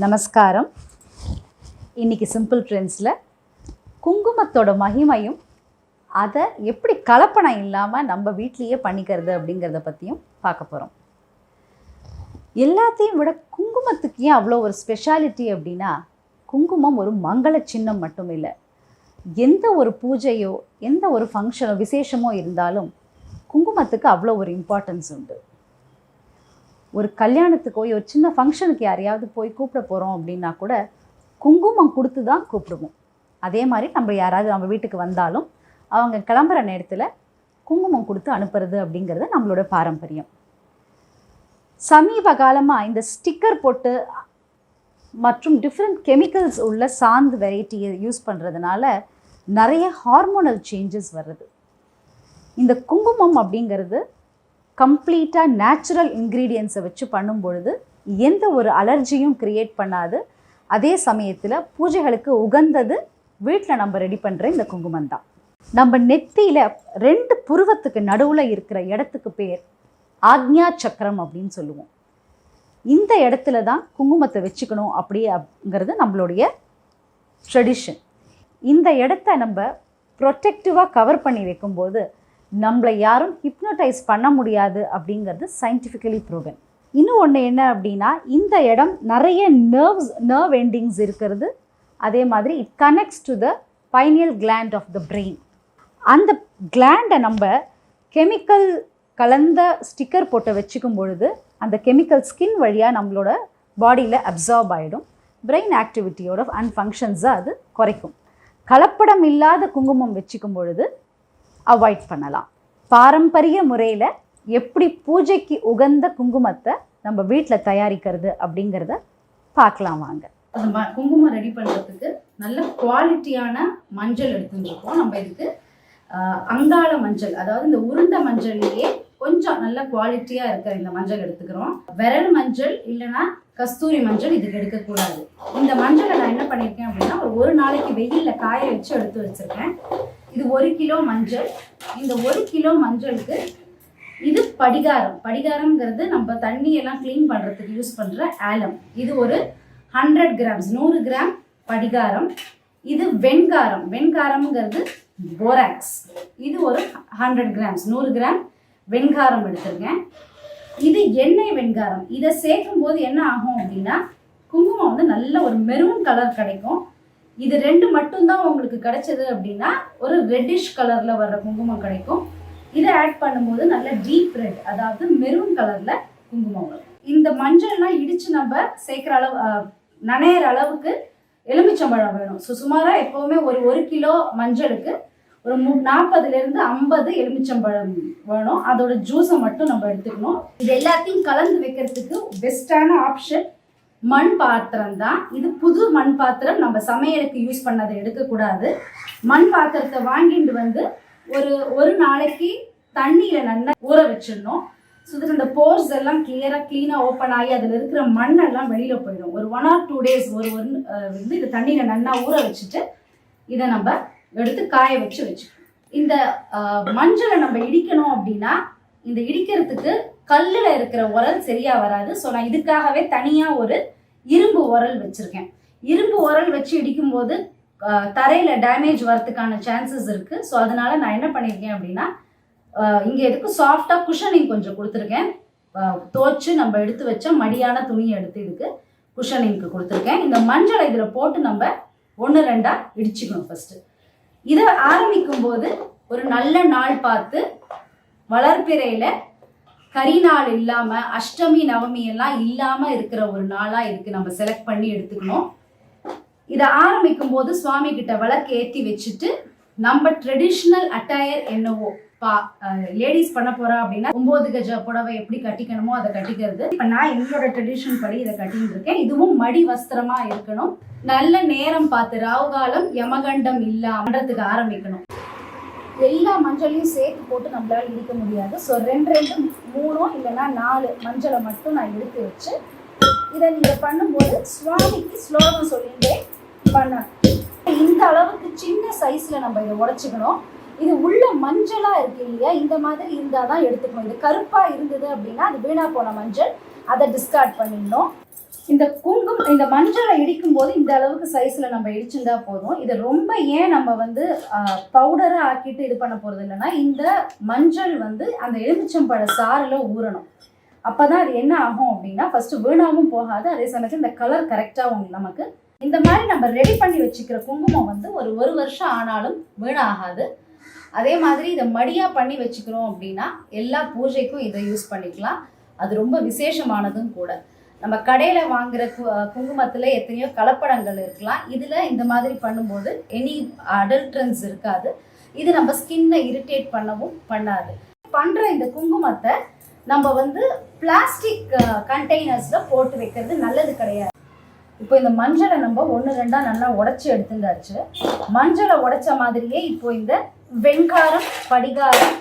நமஸ்காரம். இன்றைக்கி சிம்பிள் ட்ரெண்ட்ஸில் குங்குமத்தோட மகிமையும் அதை எப்படி கலப்படம் இல்லாமல் நம்ம வீட்லேயே பண்ணிக்கிறது அப்படிங்கிறத பற்றியும் பார்க்க போகிறோம். எல்லாத்தையும் விட குங்குமத்துக்கு ஏன் அவ்வளோ ஒரு ஸ்பெஷாலிட்டி அப்படின்னா, குங்குமம் ஒரு மங்கள சின்னம் மட்டும் இல்லை. எந்த ஒரு பூஜையோ எந்த ஒரு ஃபங்க்ஷனோ விசேஷமோ இருந்தாலும் குங்குமத்துக்கு அவ்வளோ ஒரு இம்பார்ட்டன்ஸ் உண்டு. ஒரு கல்யாணத்துக்கோ ஒரு சின்ன ஃபங்க்ஷனுக்கு யாரையாவது போய் கூப்பிட போகிறோம் அப்படின்னா கூட குங்குமம் கொடுத்து தான் கூப்பிடுவோம். அதே மாதிரி நம்ம யாராவது நம்ம வீட்டுக்கு வந்தாலும் அவங்க கிளம்புற நேரத்தில் குங்குமம் கொடுத்து அனுப்புறது அப்படிங்கிறது நம்மளோட பாரம்பரியம். சமீப காலமாக இந்த ஸ்டிக்கர் போட்டு மற்றும் டிஃப்ரெண்ட் கெமிக்கல்ஸ் உள்ள சாந்து வெரைட்டியை யூஸ் பண்ணுறதுனால நிறைய ஹார்மோனல் சேஞ்சஸ் வருது. இந்த குங்குமம் அப்படிங்கிறது கம்ப்ளீட்டாக நேச்சுரல் இன்க்ரீடியன்ஸை வச்சு பண்ணும்பொழுது எந்த ஒரு அலர்ஜியும் க்ரியேட் பண்ணாது. அதே சமயத்தில் பூஜைகளுக்கு உகந்தது வீட்டில் நம்ம ரெடி பண்ணுற இந்த குங்குமம் தான். நம்ம நெத்தியில் 2 புருவத்துக்கு நடுவில் இருக்கிற இடத்துக்கு பேர் ஆக்ஞா சக்கரம் அப்படின்னு சொல்லுவோம். இந்த இடத்துல தான் குங்குமத்தை வச்சுக்கணும் அப்படிங்கிறது நம்மளுடைய ட்ரெடிஷன். இந்த இடத்த நம்ம ப்ரொடெக்டிவாக கவர் பண்ணி வைக்கும்போது நம்மளை யாரும் ஹிப்னோடைஸ் பண்ண முடியாது அப்படிங்கிறது சயின்டிஃபிக்கலி ப்ரூவன். இன்னும் ஒன்று என்ன அப்படின்னா, இந்த இடம் நிறைய நர்வ் எண்டிங்ஸ் இருக்கிறது. அதே மாதிரி it connects to the pineal gland of the brain. அந்த கிளாண்டை நம்ம கெமிக்கல் கலந்த ஸ்டிக்கர் போட்டு வச்சுக்கும் பொழுது அந்த கெமிக்கல் ஸ்கின் வழியாக நம்மளோட பாடியில் அப்சார்ப் ஆகிடும். பிரெயின் ஆக்டிவிட்டியோட ஃபங்க்ஷன்ஸை அது குறைக்கும். கலப்படம் இல்லாத குங்குமம் வச்சுக்கும் பொழுது அவாய்ட் பண்ணலாம். பாரம்பரிய முறையில் எப்படி பூஜைக்கு உகந்த குங்குமத்தை நம்ம வீட்டில் தயாரிக்கிறது அப்படிங்கிறத பார்க்கலாம் வாங்க. குங்குமம் ரெடி பண்ணுறதுக்கு நல்ல குவாலிட்டியான மஞ்சள் எடுத்துருக்கோம். நம்ம இதுக்கு அங்காள மஞ்சள், அதாவது இந்த உருண்டை மஞ்சள்லேயே கொஞ்சம் நல்ல குவாலிட்டியாக இருக்கிற இந்த மஞ்சள் எடுத்துக்கிறோம். விரல் மஞ்சள் இல்லைன்னா கஸ்தூரி மஞ்சள் இதுக்கு எடுக்கக்கூடாது. இந்த மஞ்சளை நான் என்ன பண்ணியிருக்கேன் அப்படின்னா, ஒரு நாளைக்கு வெயிலில் காய வச்சு எடுத்து வச்சுருக்கேன். இது 1 கிலோ மஞ்சள். இந்த 1 கிலோ மஞ்சளுக்கு இது படிகாரம். படிகாரம்ங்கிறது நம்ம தண்ணியெல்லாம் க்ளீன் பண்ணுறதுக்கு யூஸ் பண்ணுற ஆலம். இது ஒரு 100 கிராம்ஸ், 100 கிராம் படிகாரம். இது வெண்காரம். வெண்காரம்ங்கிறது போராக்ஸ். இது ஒரு 100 கிராம்ஸ், 100 கிராம் வெண்காரம் எடுத்துருக்கேன். இது எண்ணெய் வெண்காரம். இதை சேர்க்கும் போது என்ன ஆகும் அப்படின்னா, குங்குமம் வந்து நல்ல ஒரு மெரூன் கலர் கிடைக்கும். இது 2 மட்டும்தான் உங்களுக்கு கிடைச்சது அப்படின்னா ஒரு ரெட்டிஷ் கலரில் வர்ற குங்குமம் கிடைக்கும். இதை ஆட் பண்ணும்போது நல்ல டீப் ரெட், அதாவது மெரூன் கலரில் குங்குமம் வரும். இந்த மஞ்சள்லாம் இடித்து நம்ம சேர்க்குற அளவு, நனையிற அளவுக்கு எலுமிச்சம்பழம் வேணும். ஸோ சுமாராக எப்போவுமே ஒரு கிலோ மஞ்சளுக்கு ஒரு 40லேருந்து 50 எலுமிச்சம்பழம் வேணும். அதோட ஜூஸை மட்டும் நம்ம எடுத்துக்கணும். இது எல்லாத்தையும் கலந்து வைக்கிறதுக்கு பெஸ்ட்டான ஆப்ஷன் மண் பாத்திரம் தான். இது புது மண் பாத்திரம், நம்ம சமையலுக்கு யூஸ் பண்ணதை எடுக்கக்கூடாது. மண் பாத்திரத்தை வாங்கிட்டு வந்து ஒரு நாளைக்கு தண்ணியில் நல்லா ஊற வச்சிடணும். ஸோ இதில் இந்த போர்ஸ் எல்லாம் க்ளீனாக ஓப்பன் ஆகி அதில் இருக்கிற மண்ணெல்லாம் வெளியில் போயிடும். ஒரு 1 or 2 days வந்து இது தண்ணியில் நல்லா ஊற வச்சுட்டு இதை நம்ம எடுத்து காய வச்சுக்கணும். இந்த மஞ்சளை நம்ம இடிக்கணும் அப்படின்னா, இந்த இடிக்கிறதுக்கு கல்லில் இருக்கிற உரல் சரியாக வராது. ஸோ நான் இதுக்காகவே தனியாக ஒரு இரும்பு உரல் வச்சுருக்கேன். இரும்பு உரல் வச்சு இடிக்கும்போது தரையில் டேமேஜ் வரதுக்கான சான்சஸ் இருக்குது. ஸோ அதனால் நான் என்ன பண்ணியிருக்கேன் அப்படின்னா, இங்கே எதுக்கு சாஃப்டாக குஷனிங் கொஞ்சம் கொடுத்துருக்கேன். தோச்சு நம்ம எடுத்து வச்ச மடியான துணியை எடுத்து இதுக்கு குஷனிங்க்கு கொடுத்துருக்கேன். இந்த மஞ்சளை இதில் போட்டு நம்ம 1-2 இடிச்சுக்கணும். ஃபஸ்ட்டு இதை ஆரம்பிக்கும் போது ஒரு நல்ல நாள் பார்த்து, வளர்ப்பிறையில் கரி நாள் இல்லாமல் அஷ்டமி நவமி எல்லாம் இல்லாமல் இருக்கிற ஒரு நாளாக இதுக்கு நம்ம செலக்ட் பண்ணி எடுத்துக்கணும். இதை ஆரம்பிக்கும் போது சுவாமி கிட்ட விளக்கு ஏற்றி வச்சுட்டு நம்ம ட்ரெடிஷ்னல் அட்டையர் என்னவோ லேடிஸ் பண்ண போறா அப்படின்னா 9 கஜ புடவை எப்படி கட்டிக்கணுமோ அதை கட்டிக்கிறது. இப்போ நான் எங்களோட ட்ரெடிஷன் படி இதை கட்டிட்டு இருக்கேன். இதுவும் மடி வஸ்திரமா இருக்கணும். நல்ல நேரம் பார்த்து ராவுகாலம் யமகண்டம் இல்லாமன்றதுக்கு ஆரம்பிக்கணும். எல்லா மஞ்சளையும் சேர்த்து போட்டு நம்மளால இடிக்க முடியாது. ஸோ 2 3 இல்லைன்னா 4 மஞ்சளை மட்டும் நான் எடுத்து வச்சு இதை நீங்கள் பண்ணும்போது சுவாமிக்கு ஸ்லோகம் சொல்லிட்டே பண்ணணும். இந்த அளவுக்கு சின்ன சைஸில் நம்ம இதை உடைச்சிக்கணும். இது உள்ள மஞ்சளாக இருக்கு இல்லையா, இந்த மாதிரி இருந்தால் தான் எடுத்துக்கணும். இது கருப்பாக இருந்தது அப்படின்னா அது வீணாக போன மஞ்சள், அதை டிஸ்கார்ட் பண்ணிடணும். இந்த மஞ்சளை இடிக்கும் போது இந்த அளவுக்கு சைஸ்ல நம்ம இடிச்சிருந்தா போதும். இதை ரொம்ப ஏன் நம்ம வந்து பவுடரா ஆக்கிட்டு இது பண்ண போறது இல்லைன்னா, இந்த மஞ்சள் வந்து அந்த எலுமிச்சம்பழ சாறுல ஊறணும். அப்பதான் அது என்ன ஆகும் அப்படின்னா, ஃபர்ஸ்ட் வீணாவும் போகாது, அதே சமயத்தில் இந்த கலர் கரெக்டா நமக்கு இந்த மாதிரி நம்ம ரெடி பண்ணி வச்சுக்கிற குங்குமம் வந்து ஒரு வருஷம் ஆனாலும் வீணாகாது. அதே மாதிரி இதை மடியா பண்ணி வச்சுக்கிறோம் அப்படின்னா எல்லா பூஜைக்கும் இதை யூஸ் பண்ணிக்கலாம். அது ரொம்ப விசேஷமானதும் கூட. நம்ம கடையில் வாங்குற குங்குமத்தில் எத்தனையோ கலப்படங்கள் இருக்கலாம். இதில் இந்த மாதிரி பண்ணும்போது எனி அடல்ட்ரன்ஸ் இருக்காது. இது நம்ம ஸ்கின்னை இரிட்டேட் பண்ணவும் பண்ணாது. பண்ணுற இந்த குங்குமத்தை நம்ம வந்து பிளாஸ்டிக் கண்டெய்னர்ஸில் போட்டு வைக்கிறது நல்லது கிடையாது. இப்போ இந்த மஞ்சளை நம்ம 1-2 நல்லா உடைச்சி எடுத்துட்டாச்சு. மஞ்சளை உடைச்ச மாதிரியே இப்போ இந்த வெண்காரம், படிகாரம்,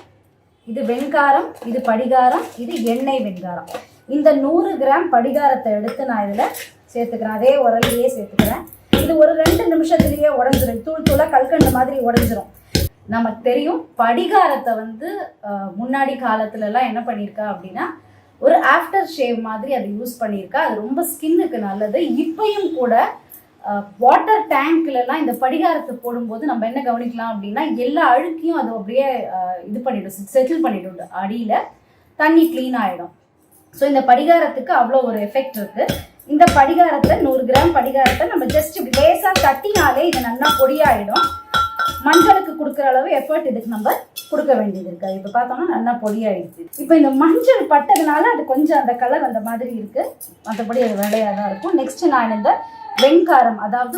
இது வெண்காரம், இது படிகாரம், இது எண்ணெய் வெண்காரம். இந்த 100 கிராம் படிகாரத்தை எடுத்து நான் இதில் சேர்த்துக்கிறேன். அதே உரலையே சேர்த்துக்கிறேன். இது ஒரு 2 நிமிஷத்துலேயே உடஞ்சிரும். தூள் தூளாக கல்கண்டு மாதிரி உடஞ்சிரும். நமக்கு தெரியும் படிகாரத்தை வந்து முன்னாடி காலத்துலலாம் என்ன பண்ணியிருக்கா அப்படின்னா ஒரு ஆஃப்டர் ஷேவ் மாதிரி அதை யூஸ் பண்ணியிருக்கா. அது ரொம்ப ஸ்கின்னுக்கு நல்லது. இப்பயும் கூட வாட்டர் டேங்க்லலாம் இந்த படிகாரத்தை போடும்போது நம்ம என்ன கவனிக்கலாம் அப்படின்னா எல்லா அழுக்கையும் அது அப்படியே இது பண்ணிடும், செட்டில் பண்ணிடும். அடியில் தண்ணி க்ளீன் ஆகிடும். ஸோ இந்த படிகாரத்துக்கு அவ்வளோ ஒரு எஃபெக்ட் இருக்குது. இந்த படிகாரத்தை 100 கிராம் படிகாரத்தை நம்ம ஜஸ்ட் லேசாக தட்டினாலே இது நல்லா பொடியாயிடும். மஞ்சளுக்கு கொடுக்குற அளவு எஃபர்ட் இதுக்கு நம்ம கொடுக்க வேண்டியது இருக்காது. இப்போ பார்த்தோம்னா நல்லா பொடியாயிடுச்சு. இப்போ இந்த மஞ்சள் பட்டதுனால அது கொஞ்சம் அந்த கலர் அந்த மாதிரி இருக்குது. மற்றபடி அது வெள்ளையாக தான் இருக்கும். நெக்ஸ்ட்டு நான் இந்த வெண்காரம், அதாவது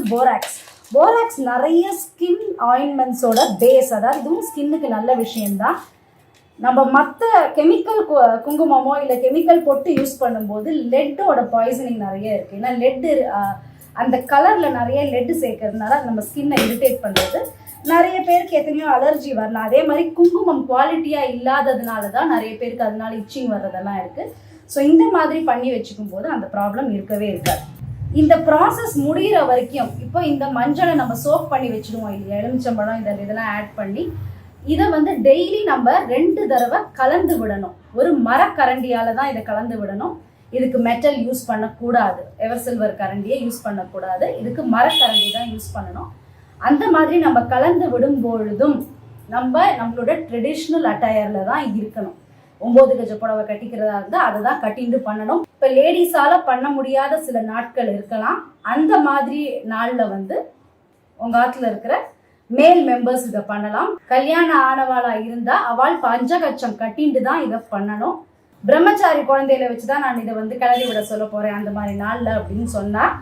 போராக்ஸ் நிறைய ஸ்கின் ஆயின்மெண்ட்ஸோட பேஸ். அதாவது இதுவும் ஸ்கின்னுக்கு நல்ல விஷயம்தான். நம்ம மற்ற கெமிக்கல் குங்குமமோ இல்லை கெமிக்கல் பொட்டு யூஸ் பண்ணும்போது லெட்டோட பாய்சனிங் நிறைய இருக்குது. ஏன்னா லெட்டு அந்த கலரில் நிறைய லெட்டு சேர்க்கறதுனால நம்ம ஸ்கின்னை இரிட்டேட் பண்ணுறது. நிறைய பேருக்கு எத்தனையோ அலர்ஜி வரலாம். அதே மாதிரி குங்குமம் குவாலிட்டியாக இல்லாததுனால தான் நிறைய பேருக்கு அதனால இச்சிங் வர்றதெல்லாம் இருக்குது. ஸோ இந்த மாதிரி பண்ணி வச்சுக்கும் போது அந்த ப்ராப்ளம் இருக்கவே இருக்காது. இந்த ப்ராசஸ் முடிகிற வரைக்கும் இப்போ இந்த மஞ்சளை நம்ம சோப் பண்ணி வச்சுடுவோம் இல்லையா, எலுமிச்சம்பழம் இதெல்லாம் ஆட் பண்ணி இதை வந்து டெய்லி நம்ம 2 தடவை கலந்து விடணும். ஒரு மரக்கரண்டியால் தான் இதை கலந்து விடணும். இதுக்கு மெட்டல் யூஸ் பண்ணக்கூடாது, எவர் சில்வர் கரண்டியை யூஸ் பண்ணக்கூடாது. இதுக்கு மரக்கரண்டி தான் யூஸ் பண்ணணும். அந்த மாதிரி நம்ம கலந்து விடும் பொழுதும் நம்மளோட ட்ரெடிஷ்னல் அட்டையரில் தான் இருக்கணும். 9 கஜ புடவை கட்டிக்கிறதா இருந்தால் அதை தான் கட்டிட்டு பண்ணணும். இப்போ லேடிஸால் பண்ண முடியாத சில நாட்கள் இருக்கலாம். அந்த மாதிரி நாளில் வந்து உங்கள் ஆற்றுல இருக்கிற மேல் மெம்பர்ஸ் இதை பண்ணலாம். கல்யாணம் ஆனவாளா இருந்தால் அவள் பஞ்சகச்சம் கட்டிட்டு தான் இதை பண்ணணும். பிரம்மச்சாரி குழந்தையில வச்சு தான் நான் இதை வந்து கிளறி விட சொல்ல போகிறேன் அந்த மாதிரி நாளில் அப்படின்னு சொன்னால்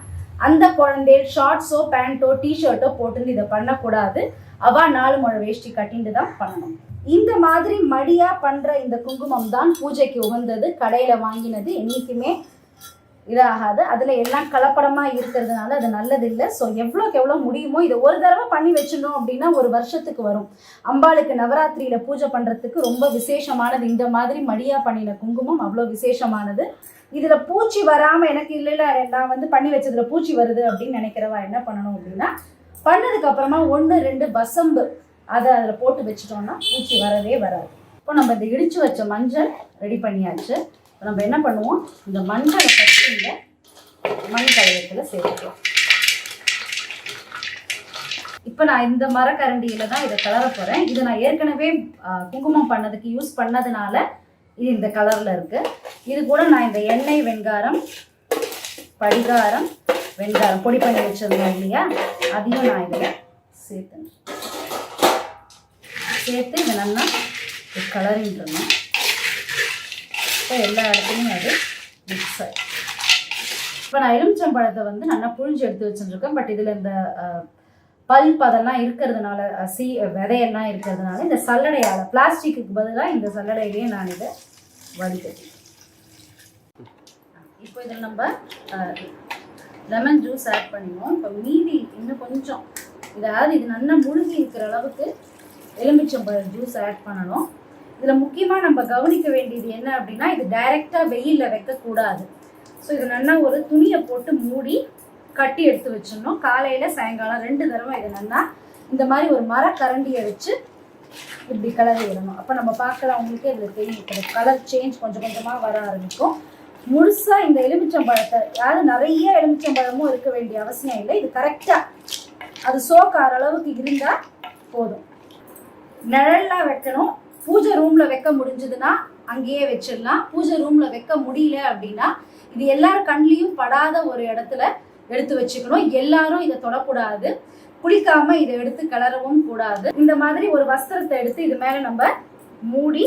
அந்த குழந்தை ஷார்ட்ஸோ பேண்ட்டோ டிஷர்ட்டோ போட்டுன்னு இதை பண்ணக்கூடாது. அவள் 4 முழ வேஷ்டி கட்டிட்டு தான் பண்ணணும். இந்த மாதிரி மடியாக பண்ணுற இந்த குங்குமம் தான் பூஜைக்கு உகந்தது. கடையில் வாங்கினது என்றைக்குமே இதாகாது. அதில் எல்லாம் கலப்படமாக இருக்கிறதுனால அது நல்லது இல்லை. ஸோ எவ்வளோக்கு எவ்வளோ முடியுமோ இதை ஒரு தடவை பண்ணி வச்சிடணும் அப்படின்னா ஒரு வருஷத்துக்கு வரும். அம்பாளுக்கு நவராத்திரியில் பூஜை பண்ணுறதுக்கு ரொம்ப விசேஷமானது. இந்த மாதிரி மடியாக பண்ணின குங்குமம் அவ்வளோ விசேஷமானது. இதில் பூச்சி வராமல் எனக்கு இல்லை நான் வந்து பண்ணி வச்சதில் பூச்சி வருது அப்படின்னு நினைக்கிறவா என்ன பண்ணணும் அப்படின்னா பண்ணதுக்கப்புறமா 1-2 வசம்பு அதை அதில் போட்டு வச்சுட்டோம்னா பூச்சி வரவே வராது. இப்போ நம்ம இந்த இடித்து வச்ச மஞ்சள் ரெடி பண்ணியாச்சு. இப்போ நம்ம என்ன பண்ணுவோம், இந்த மஞ்சளை பற்றி இந்த மண் கலயத்தில் சேர்த்துக்கலாம். இப்போ நான் இந்த மரக்கரண்டியில் தான் இதை கலர போகிறேன். இதை நான் ஏற்கனவே குங்குமம் பண்ணதுக்கு யூஸ் பண்ணதுனால இது இந்த கலரில் இருக்குது. இது கூட நான் இந்த எண்ணெய் வெண்காரம், படிகாரம், வெண்காரம் பொடி பண்ணி வச்சிருந்தேன் இல்லையா, அதையும் நான் இதில் சேர்த்து இதை நல்லா கலரின்றணும். இப்போ எல்லா இடத்துலையும் அது மிக்ஸ் ஆகி இப்போ நான் எலுமிச்சம்பழத்தை வந்து நல்லா புழிஞ்சு எடுத்து வச்சுருக்கேன். பட் இதில் இந்த பல்ப் அதெல்லாம் இருக்கிறதுனால விதையெல்லாம் இருக்கிறதுனால இந்த சல்லடையால் பிளாஸ்டிக்கு பதிலாக இந்த சல்லடையிலேயே நான் இதை வடிகட்டி இப்போ இதில் நம்ம லெமன் ஜூஸ் ஆட் பண்ணிடுவோம். இப்போ மீதி இன்னும் கொஞ்சம் இதாவது இது நல்லா முழுகி இருக்கிற அளவுக்கு எலுமிச்சம்பழ ஜூஸ் ஆட் பண்ணணும். இதில் முக்கியமாக நம்ம கவனிக்க வேண்டியது என்ன அப்படின்னா இது டைரெக்டாக வெயிலில் வைக்கக்கூடாது. ஸோ இது நல்லா ஒரு துணியை போட்டு மூடி கட்டி எடுத்து வச்சிடணும். காலையில் சாயங்காலம் 2 தடவை இதை நல்லா இந்த மாதிரி ஒரு மரக்கரண்டியை வச்சு இப்படி கலரி விடணும். அப்போ நம்ம பார்க்கலாம், உங்களுக்கே இதில் தெரியும் கலர் சேஞ்ச் கொஞ்சம் கொஞ்சமாக வர ஆரம்பிக்கும். முழுசாக இந்த எலுமிச்சம்பழத்தை, அதாவது நிறைய எலுமிச்சம்பழமும் இருக்க வேண்டிய அவசியம் இல்லை. இது கரெக்டாக அது சோக்கார அளவுக்கு இருந்தால் போதும். நிழல்லாம் வைக்கணும். பூஜை ரூமில் வைக்க முடிஞ்சதுன்னா அங்கேயே வச்சிடலாம். பூஜை ரூமில் வைக்க முடியல அப்படின்னா இது எல்லாரும் கண்லேயும் படாத ஒரு இடத்துல எடுத்து வச்சுக்கணும். எல்லாரும் இதை தொடக்கூடாது. குளிக்காமல் இதை எடுத்து கிளறவும் கூடாது. இந்த மாதிரி ஒரு வஸ்திரத்தை எடுத்து இது மேலே நம்ம மூடி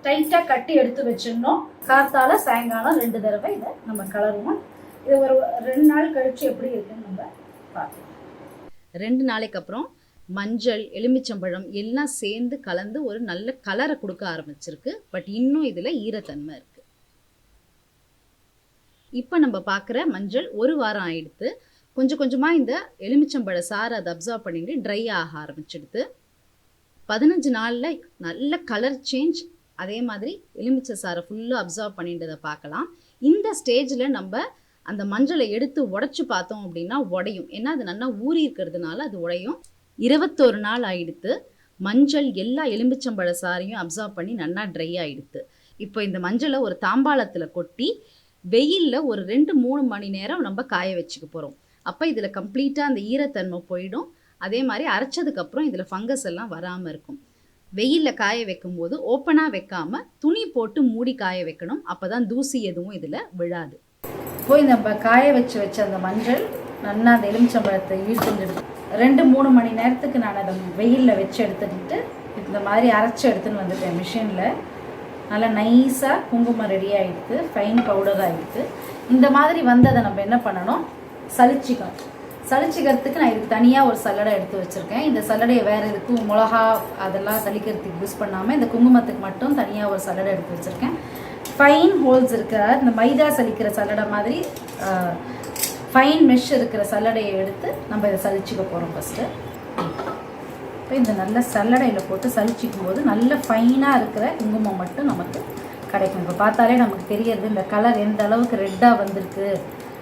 டைட்டாக கட்டி எடுத்து வச்சிடணும். காத்தால சாயங்காலம் 2 தடவை இதை நம்ம கிளறுவோம். இது ஒரு 2 நாள் கழிச்சு எப்படி இருக்குன்னு நம்ம பார்க்கலாம். 2 நாளைக்கு அப்புறம் மஞ்சள், எலுமிச்சம்பழம் எல்லாம் சேர்ந்து கலந்து ஒரு நல்ல கலரை கொடுக்க ஆரம்பிச்சிருக்கு. பட் இன்னும் இதில் ஈரத்தன்மை இருக்குது. இப்போ நம்ம பார்க்குற மஞ்சள் 1 வாரம் ஆயிடுத்து. கொஞ்சம் கொஞ்சமாக இந்த எலுமிச்சம்பழ சாறு அதை அப்சர்வ் பண்ணிட்டு ட்ரை ஆக ஆரம்பிச்சிடுது. 15 நாளில் நல்ல கலர் சேஞ்ச். அதே மாதிரி எலுமிச்சை சாரை ஃபுல்லாக அப்சர்வ் பண்ணிட்டதை பார்க்கலாம். இந்த ஸ்டேஜில் நம்ம அந்த மஞ்சளை எடுத்து உடைச்சு பார்த்தோம் அப்படின்னா உடையும். ஏன்னா அது நல்லா ஊறி இருக்கிறதுனால அது உடையும். 21 நாள் ஆயிடுத்து. மஞ்சள் எல்லா எலுமிச்சம்பழ சாரையும் அப்சர்வ் பண்ணி நல்லா ட்ரை ஆகிடுது. இப்போ இந்த மஞ்சளை ஒரு தாம்பாளத்தில் கொட்டி வெயிலில் ஒரு 2-3 மணி நேரம் நம்ம காய வச்சுக்க போகிறோம். அப்போ இதில் கம்ப்ளீட்டாக அந்த ஈரத்தன்மை போயிடும். அதே மாதிரி அரைச்சதுக்கப்புறம் இதில் ஃபங்கஸ் எல்லாம் வராமல் இருக்கும். வெயிலில் காய வைக்கும்போது ஓப்பனாக வைக்காமல் துணி போட்டு மூடி காய வைக்கணும். அப்போ தான் தூசி எதுவும் இதில் விழாது. போய் நம்ம காய வச்ச அந்த மஞ்சள் நல்லா அந்த எலுமிச்சம்பழத்தை யூஸ் பண்ணிட்டு 2-3 மணி நேரத்துக்கு நான் அதை வெயிலில் வச்சு எடுத்துக்கிட்டு இந்த மாதிரி அரைச்சி எடுத்துன்னு வந்துட்டேன் மிஷினில். நல்லா நைஸாக குங்குமம் ரெடி ஆகிடுது. ஃபைன் பவுடர் ஆகிடுது. இந்த மாதிரி வந்ததை நம்ம என்ன பண்ணணும், சலிச்சிக்கணும். சலிச்சிக்கிறதுக்கு நான் இதுக்கு தனியாக ஒரு சல்லடை எடுத்து வச்சுருக்கேன். இந்த சல்லடையை வேறு எதுக்கும் மிளகா அதெல்லாம் சலிக்கிறதுக்கு யூஸ் பண்ணாமல் இந்த குங்குமத்துக்கு மட்டும் தனியாக ஒரு சல்லடை எடுத்து வச்சுருக்கேன். ஃபைன் ஹோல்ஸ் இருக்கிற இந்த மைதா சலிக்கிற சல்லடை மாதிரி ஃபைன் மெஷ் இருக்கிற சல்லடையை எடுத்து நம்ம இதை சலிச்சிக்க போகிறோம் ஃபஸ்ட்டு. இப்போ இந்த நல்ல சல்லடையில் போட்டு சலிச்சிக்கும் போது நல்ல ஃபைனாக இருக்கிற குங்குமம் மட்டும் நமக்கு கிடைக்கும். இப்போ பார்த்தாலே நமக்கு தெரியறது இந்த கலர் எந்த அளவுக்கு ரெட்டாக வந்திருக்கு.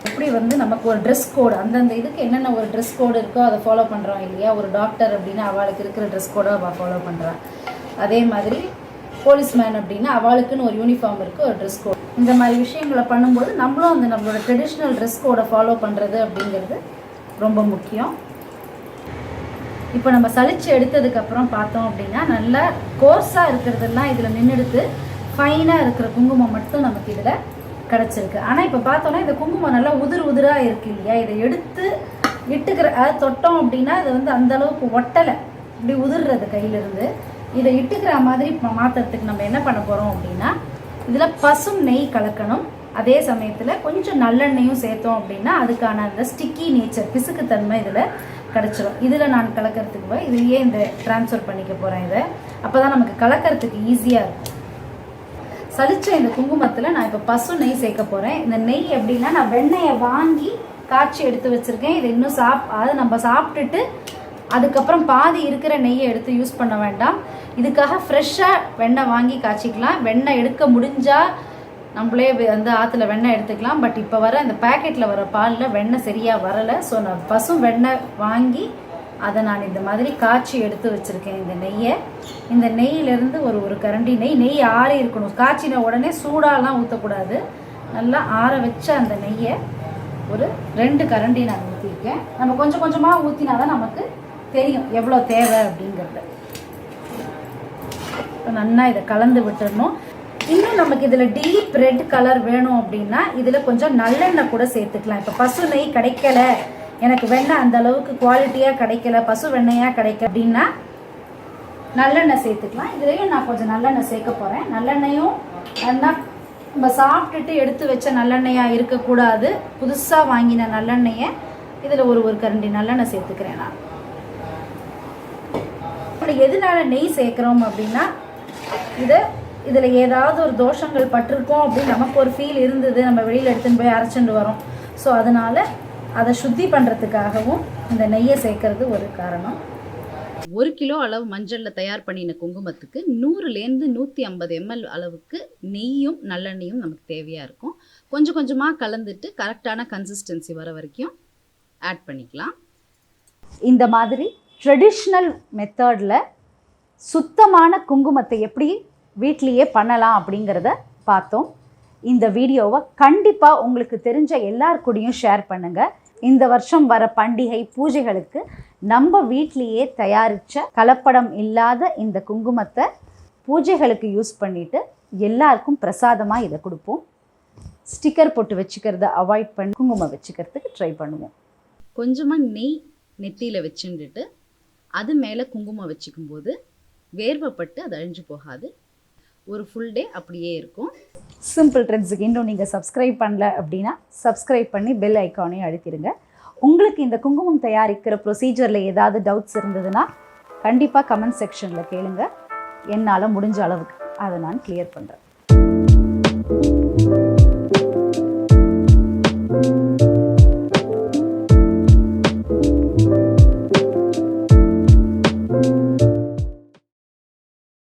எப்படி நமக்கு ஒரு ட்ரெஸ் கோடு, அந்தந்த இதுக்கு என்னென்ன ஒரு ட்ரெஸ் கோடு இருக்கோ அதை ஃபாலோ பண்ணுறோம் இல்லையா. ஒரு டாக்டர் அப்படின்னா அவளுக்கு இருக்கிற ட்ரெஸ் கோடை அவள் ஃபாலோ பண்ணுறான். அதே மாதிரி போலீஸ்மேன் அப்படின்னா அவளுக்குன்னு ஒரு யூனிஃபார்ம் இருக்குது, ஒரு ட்ரெஸ் கோட். இந்த மாதிரி விஷயங்களை பண்ணும்போது நம்மளும் அந்த நம்மளோட ட்ரெடிஷ்னல் ட்ரெஸ் கோடை ஃபாலோ பண்ணுறது அப்படிங்கிறது ரொம்ப முக்கியம். இப்போ நம்ம சலிச்சு எடுத்ததுக்கப்புறம் பார்த்தோம் அப்படின்னா நல்லா கோர்ஸாக இருக்கிறதெல்லாம் இதில் நின்றுடுத்து. ஃபைனாக இருக்கிற குங்குமம் மட்டும் நமக்கு இதில் கிடச்சிருக்கு. ஆனால் இப்போ பார்த்தோன்னா இந்த குங்குமம் நல்லா உதிராக இருக்குது இல்லையா. இதை எடுத்து இட்டுக்கிற அதாவது தொட்டோம் அப்படின்னா இது அந்தளவுக்கு ஒட்டலை, இப்படி உதிர்றது கையிலிருந்து. இதை இட்டுக்கிற மாதிரி மாற்றுறதுக்கு நம்ம என்ன பண்ண போகிறோம் அப்படின்னா இதில் பசும் நெய் கலக்கணும். அதே சமயத்தில் கொஞ்சம் நல்லெண்ணெயும் சேர்த்தோம் அப்படின்னா அதுக்கான அந்த ஸ்டிக்கி நேச்சர், பிசுக்குத்தன்மை இதில் கிடச்சிரும். இதில் நான் கலக்கிறதுக்கு இதையே இந்த ட்ரான்ஸ்ஃபர் பண்ணிக்க போகிறேன். இதை அப்போ தான் நமக்கு கலக்கிறதுக்கு ஈஸியாக இருக்கும். சலிச்ச இந்த குங்குமத்தில் நான் இப்போ பசு நெய் சேர்க்க போகிறேன். இந்த நெய் எப்படின்னா நான் வெண்ணெயை வாங்கி காய்ச்சி எடுத்து வச்சுருக்கேன். இதை இன்னும் அதை நம்ம சாப்பிட்டுட்டு அதுக்கப்புறம் பாதி இருக்கிற நெய்யை எடுத்து யூஸ் பண்ண வேண்டாம். இதுக்காக ஃப்ரெஷ்ஷாக வெண்ணெய் வாங்கி காய்ச்சிக்கலாம். வெண்ணெய் எடுக்க முடிஞ்சால் நம்மளே ஆற்றுல வெண்ணெய் எடுத்துக்கலாம். பட் இப்போ வர இந்த பேக்கெட்டில் வர பாலில் வெண்ணெய் சரியாக வரலை. ஸோ நான் பசும் வெண்ணெய் வாங்கி அதை நான் இந்த மாதிரி காய்ச்சி எடுத்து வச்சுருக்கேன். இந்த நெய்யை, இந்த நெய்யிலேருந்து ஒரு கரண்டி நெய் ஆறி இருக்கணும். காய்ச்சின உடனே சூடாலாம் ஊற்றக்கூடாது. நல்லா ஆற வச்ச அந்த நெய்யை ஒரு 2 கரண்டி நான் ஊற்றிருக்கேன். நம்ம கொஞ்சம் கொஞ்சமாக ஊற்றினா தான் நமக்கு தெரியும் எவ்வளோ தேவை அப்படிங்கிறது. நல்லா இதை கலந்து விட்டுடணும். இன்னும் நமக்கு இதில் டீப் ரெட் கலர் வேணும் அப்படின்னா இதில் கொஞ்சம் நல்லெண்ணெய் கூட சேர்த்துக்கலாம். இப்போ பசு நெய் கிடைக்கல, எனக்கு வெண்ணெய் அந்த அளவுக்கு குவாலிட்டியாக கிடைக்கல, பசு வெண்ணெயாக கிடைக்கல அப்படின்னா நல்லெண்ணெய் சேர்த்துக்கலாம். இதுலேயும் நான் கொஞ்சம் நல்லெண்ணெய் சேர்க்க போகிறேன். நல்லெண்ணெயும் நல்லா நம்ம சாப்பிட்டுட்டு எடுத்து வச்ச நல்லெண்ணெயாக இருக்கக்கூடாது. புதுசாக வாங்கின நல்லெண்ணெயை இதில் ஒரு கரண்டி நல்லெண்ணெய் சேர்த்துக்கிறேன் நான். எதனால நெய் சேர்க்குறோம் அப்படின்னா இதில் ஏதாவது ஒரு தோஷங்கள் பட்டிருக்கோம் அப்படின்னு நமக்கு ஒரு ஃபீல் இருந்தது, நம்ம வெளியில் எடுத்துன்னு போய் அரைச்சிட்டு வரோம். ஸோ அதனால் அதை சுத்தி பண்ணுறதுக்காகவும் இந்த நெய்யை சேர்க்கறது ஒரு காரணம். 1 கிலோ அளவு மஞ்சளில் தயார் பண்ணின குங்குமத்துக்கு 100லேருந்து 150 ml அளவுக்கு நெய்யும் நல்லெண்ணெயும் நமக்கு தேவையாக இருக்கும். கொஞ்சம் கொஞ்சமாக கலந்துட்டு கரெக்டான கன்சிஸ்டன்சி வர வரைக்கும் ஆட் பண்ணிக்கலாம். இந்த மாதிரி ட்ரெடிஷ்னல் மெத்தடில் சுத்தமான குங்குமத்தை எப்படி வீட்லேயே பண்ணலாம் அப்படிங்கிறத பார்த்தோம். இந்த வீடியோவை கண்டிப்பாக உங்களுக்கு தெரிஞ்ச எல்லார் கூடயும் ஷேர் பண்ணுங்கள். இந்த வருஷம் வர பண்டிகை பூஜைகளுக்கு நம்ம வீட்டிலேயே தயாரித்த கலப்படம் இல்லாத இந்த குங்குமத்தை பூஜைகளுக்கு யூஸ் பண்ணிவிட்டு எல்லாருக்கும் பிரசாதமாக இதை கொடுப்போம். ஸ்டிக்கர் போட்டு வச்சுக்கிறத அவாய்ட் பண்ணி குங்குமம் வச்சுக்கிறதுக்கு ட்ரை பண்ணுவோம். கொஞ்சமாக நெய் நெத்தியில் வச்சுட்டு அது மேலே குங்குமம் வச்சுக்கும்போது வேர்வைப்பட்டு அது அழிஞ்சு போகாது. ஒரு ஃபுல் டே அப்படியே இருக்கும். சிம்பிள் ட்ரெண்ட்ஸுக்கு இன்னும் நீங்கள் சப்ஸ்கிரைப் பண்ணல அப்படின்னா சப்ஸ்கிரைப் பண்ணி பெல் ஐக்கானையும் அழுத்திடுங்க. உங்களுக்கு இந்த குங்குமம் தயாரிக்கிற ப்ரொசீஜரில் ஏதாவது டவுட்ஸ் இருந்ததுன்னா கண்டிப்பாக கமெண்ட் செக்ஷனில் கேளுங்க. என்னால் முடிஞ்ச அளவுக்கு அதை நான் கிளியர் பண்ணுறேன்.